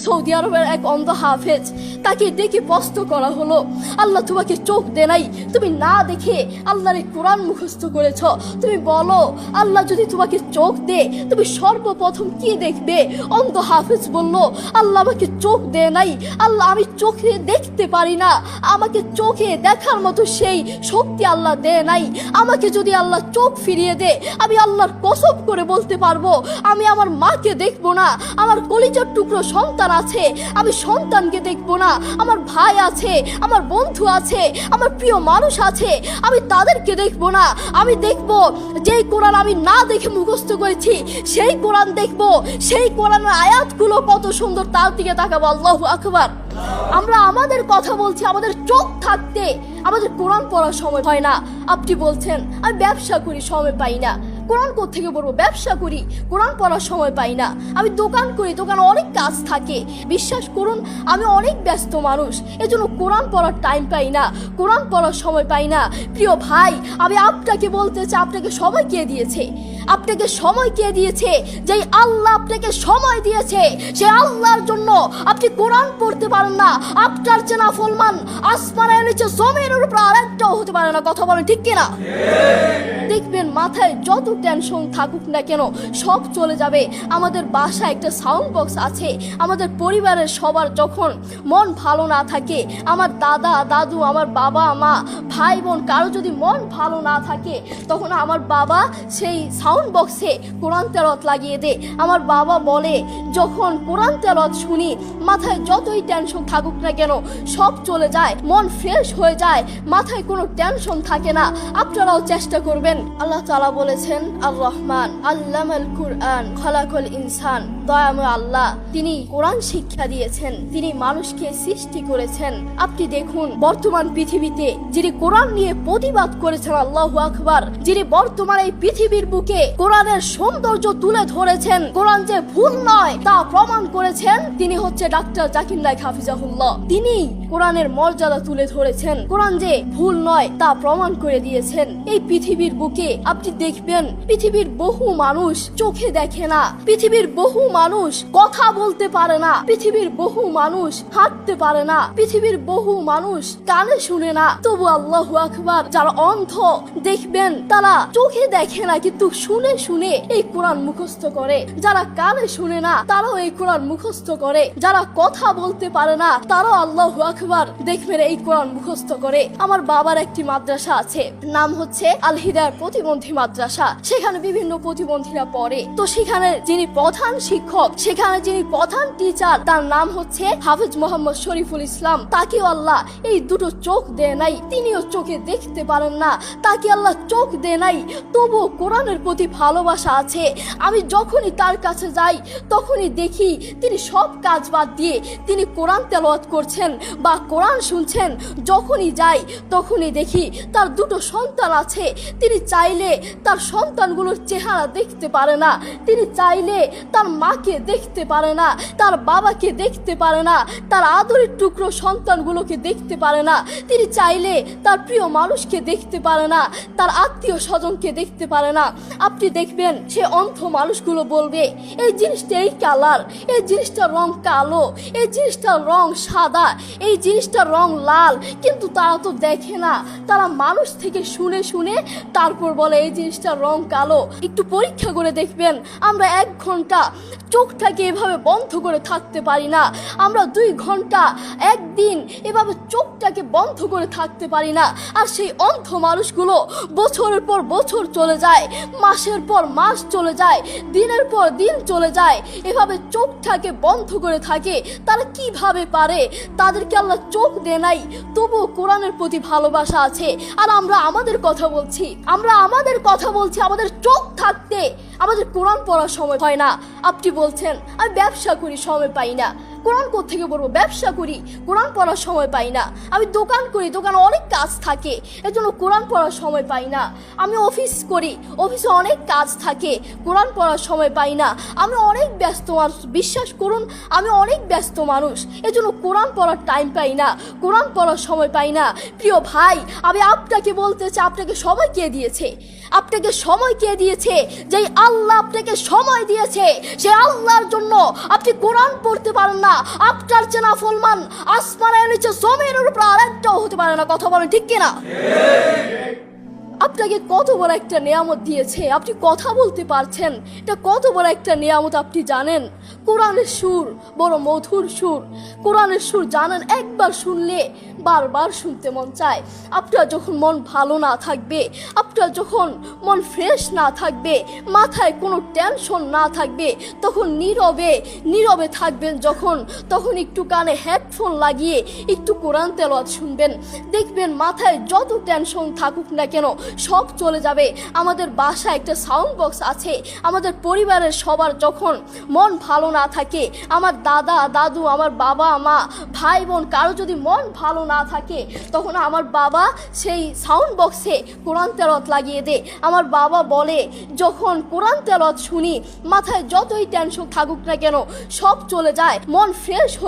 Saudi আরবের এক অন্ধ হাফেজ, তাকে ডেকে প্রশ্ন করা হলো, আল্লাহ তোমাকে চোখ দে নাই, তুমি না দেখে আল্লাহর এই কোরআন মুখস্থ করেছ, তুমি বলো আল্লাহ যদি তোমাকে চোখ দে তুমি সর্বপ্রথম কি দেখবে? অন্ধ হাফেজ বলল, আল্লাহ আমাকে চোখ দে নাই, আল্লাহ আমি চোখে দেখতে পারি না, আমাকে চোখে দেখার মতো সেই শক্তি আল্লাহ দে নাই। আমাকে যদি আল্লাহ চোখ ফিরিয়ে দে, আমি আল্লাহর কসম করে বলতে পারবো আমি আমার মাকে দেখবো না, আমার কলিজার টুকরো সন্তান আছে আমি সন্তানকে দেখবো না, আমার ভাই আছে, আমার বন্ধু আছে, আমার প্রিয় মানুষ আছে, আমি তাদেরকে দেখবো না। আমি দেখবো যেই কোরআন আমি না দেখে মুখস্থ করেছি সেই কোরআন দেখবো, সেই কোরআনের আয়াতগুলো কত সুন্দর তার দিকে তাকাবো। আল্লাহু আকবার। আমরা আমাদের কথা বলছি, আমাদের চোখ থাকতে আমাদের কোরআন পড়ার সময় হয় না। আপনি বলছেন আমি ব্যবসা করি, সময় পাই না। কোরআন কোত্থেকে পড়বো? ব্যবসা করি, কোরআন পড়ার সময় পাই না। আমি দোকান করি, দোকানে অনেক কাজ থাকে। বিশ্বাস করুন আমি অনেক ব্যস্ত মানুষ, এজন্য কোরআন পড়ার টাইম পাই না, কোরআন পড়ার সময় পাই না। প্রিয় ভাই, আমি আপনাকে বলতে চাই, আপনাকে সময় কে দিয়েছে? আপনাকে সময় কে দিয়েছে? যেই আল্লাহ আপনাকে সময় দিয়েছে সেই আল্লাহর জন্য আপনি কোরআন পড়তে পারেন না। আপনার চেনা ফলমান আসমানের নিচে জমিনের উপর আরেকটাও হতে পারে না। কথা বলেন ঠিক কিনা? দেখবেন মাথায় যত টেনশন থাকুক না কেন সব চলে যাবে। আমাদের বাসায় একটা সাউন্ড বক্স আছে। আমাদের পরিবারের সবার যখন মন ভালো না থাকে, আমার দাদা দাদু, আমার বাবা মা, ভাই বোন, কারো যদি মন ভালো না থাকে, তখন আমার বাবা সেই সাউন্ড বক্সে কোরআন তেলাওয়াত লাগিয়ে দে। আমার বাবা বলে যখন কোরআন তেলাওয়াত শুনি মাথায় যতই টেনশন থাকুক না কেন সব চলে যায়, মন ফ্রেশ হয়ে যায়, মাথায় কোনো টেনশন থাকে না। আপনারাও চেষ্টা করবেন। আল্লাহ তাআলা বলেছেন আর রহমান আল্লামাল কুরআন খালাকাল ইনসান, দয়াময় আল্লাহ তিনি কোরআন শিক্ষা দিয়েছেন, তিনি মানুষকে সৃষ্টি করেছেন। আপনি দেখুন বর্তমান পৃথিবীতে যিনি কোরআন নিয়ে প্রতিবাদ করেছেন, আল্লাহু আকবার, যিনি বর্তমান এই পৃথিবীর বুকে কোরআনের সৌন্দর্য তুলে ধরেছেন, কোরআন যে ভুল নয় তা প্রমাণ করেছেন, তিনি হচ্ছে ডাক্তার জাকির নায়েক হাফিজাহুল্লাহ। তিনি কোরআনের মর্যাদা তুলে ধরেছেন, কোরআন যে ভুল নয় তা প্রমাণ করে দিয়েছেন। এই পৃথিবীর বুকে আপনি দেখবেন পৃথিবীর বহু মানুষ চোখে দেখে না, পৃথিবীর বহু মানুষ কথা বলতে পারে না, পৃথিবীর বহু মানুষ হাঁটতে পারে না, পৃথিবীর বহু মানুষ কানে শুনে না, তবু আল্লাহু আকবার যারা অন্ধ দেখবেন তারা চোখে দেখে না কিন্তু শুনে শুনে এই কোরআন মুখস্থ করে, যারা কানে শুনে না তারাও এই কোরআন মুখস্থ করে, যারা কথা বলতে পারে না তারাও আল্লাহু আকবার দেখবেন এই কোরআন মুখস্থ করে। আমার বাবার একটি মাদ্রাসা আছে, নাম হচ্ছে আল হিদায়াহ প্রতিবন্ধী মাদ্রাসা। সেখানে বিভিন্ন প্রতিবন্ধীরা পড়ে। তো সেখানে যিনি প্রধান শিক্ষক, সেখানে যিনি প্রধান টিচার, তার নাম হচ্ছে হাফেজ মোহাম্মদ শরীফুল ইসলাম। তাকেও আল্লাহ এই দুটো চোখ দেয় নাই, তিনিও চোখে দেখতে পারেন না, তাকে আল্লাহ চোখ দেয় নাই, তবুও কোরআনের প্রতি ভালোবাসা আছে। আমি যখনই তার কাছে যাই তখনই দেখি তিনি সব কাজ বাদ দিয়ে তিনি কোরআন তেলাওয়াত করছেন বা কোরআন শুনছেন। যখনই যাই তখনই দেখি তার দুটো সন্তান আছে, তিনি চাইলে তার সন্তানগুলোর চেহারা দেখতে পারে না, তিনি চাইলে তার মাকে দেখতে পারে না, তার বাবাকে দেখতে পারে না, তার আদরের টুকরো সন্তানগুলোকে দেখতে পারে না, তিনি চাইলে তার প্রিয় মানুষকে দেখতে পারে না, তার আত্মীয় স্বজনকে দেখতে পারে না। আপনি দেখবেন সে অন্ধ মানুষগুলো বলবে এই জিনিসটা এই কালার, এই জিনিসটার রং কালো, এই জিনিসটার রং সাদা, এই জিনিসটার রং লাল, কিন্তু তারা তো দেখে না, তারা মানুষ থেকে শুনে শুনে তারপর বলে এই জিনিসটার রং কালো। একটু পরীক্ষা করে দেখবেন আমরা 1 ঘন্টা চোখটাকে এভাবে বন্ধ করে থাকতে পারি না, আমরা 2 ঘন্টা একদিন এভাবে চোখটাকে বন্ধ করে থাকতে পারি না। আর সেই অন্ধ মানুষগুলো বছরের পর বছর চলে যায়, মাসের পর মাস চলে যায়, দিনের পর দিন চলে যায়, এভাবে চোখটাকে বন্ধ করে থাকে। তারা কিভাবে পারে? তাদেরকে আল্লাহ চোখ দেয় নাই, তবুও কোরআনের প্রতি ভালোবাসা আছে। আর আমরা আমাদের কথা বলছি, আমাদের চোখ থাকতে আমাদের কোরআন পড়ার সময় হয় না। আপনি বলছেন আমি ব্যবসা করি, সময় পাই না। কোরআন কোত্থেকে পড়বো? ব্যবসা করি, কোরআন পড়ার সময় পাই না। আমি দোকান করি, দোকানে অনেক কাজ থাকে, এজন্য কোরআন পড়ার সময় পাই না। আমি অফিস করি, অফিসে অনেক কাজ থাকে, কোরআন পড়ার সময় পাই না। আমি অনেক ব্যস্ত মানুষ, বিশ্বাস করুন আমি অনেক ব্যস্ত মানুষ, এজন্য কোরআন পড়ার টাইম পাই পাই না, কোরআন পড়ার সময় পাই না। প্রিয় ভাই, আমি আপনাকে বলতে চাই, আপনাকে সময় কে দিয়েছে? আপনাকে সময় কে দিয়েছে? যেই আল্লাহ আপনাকে সময় দিয়েছে, সেই আল্লাহর জন্য আপনি কোরআন পড়তে পারেন না। আপনার চেনা ফলমান আসমানের নিচে জমিনের উপর আরেকটাও হতে পারে না। কথা বলেন ঠিক কিনা? আপনাকে কত বড় একটা নিয়ামত দিয়েছে, আপনি কথা বলতে পারছেন, এটা কত বড় একটা নিয়ামত আপনি জানেন? কোরআনের সুর বড় মধুর সুর। কোরআনের সুর জানেন, একবার শুনলে বারবার শুনতে মন চায়। আপনার যখন মন ভালো না থাকবে, আপনার যখন মন ফ্রেশ না থাকবে, মাথায় কোনো টেনশন না থাকবে, তখন নীরবে নীরবে থাকবেন যখন, তখন একটু কানে হেডফোন লাগিয়ে একটু কোরআন তেলাওয়াত শুনবেন, দেখবেন মাথায় যত টেনশন থাকুক না কেন সব চলে যাবে। আমাদের বাসায় একটা সাউন্ড বক্স আছে। আমাদের পরিবারের সবার যখন মন ভালো না থাকে, আমার দাদা দাদু, আমার বাবা মা, ভাই বোন, কারো যদি মন ভালো না থাকে, তখন আমার বাবা সেই সাউন্ড বক্সে কোরআন তেলাওয়াত লাগিয়ে দেয়। আমার বাবা বলে, যখন কোরআন তেলাওয়াত শুনি, মাথায় যতই টেনশন থাকুক না কেন সব চলে যায়, মন ফ্রেশ হয়ে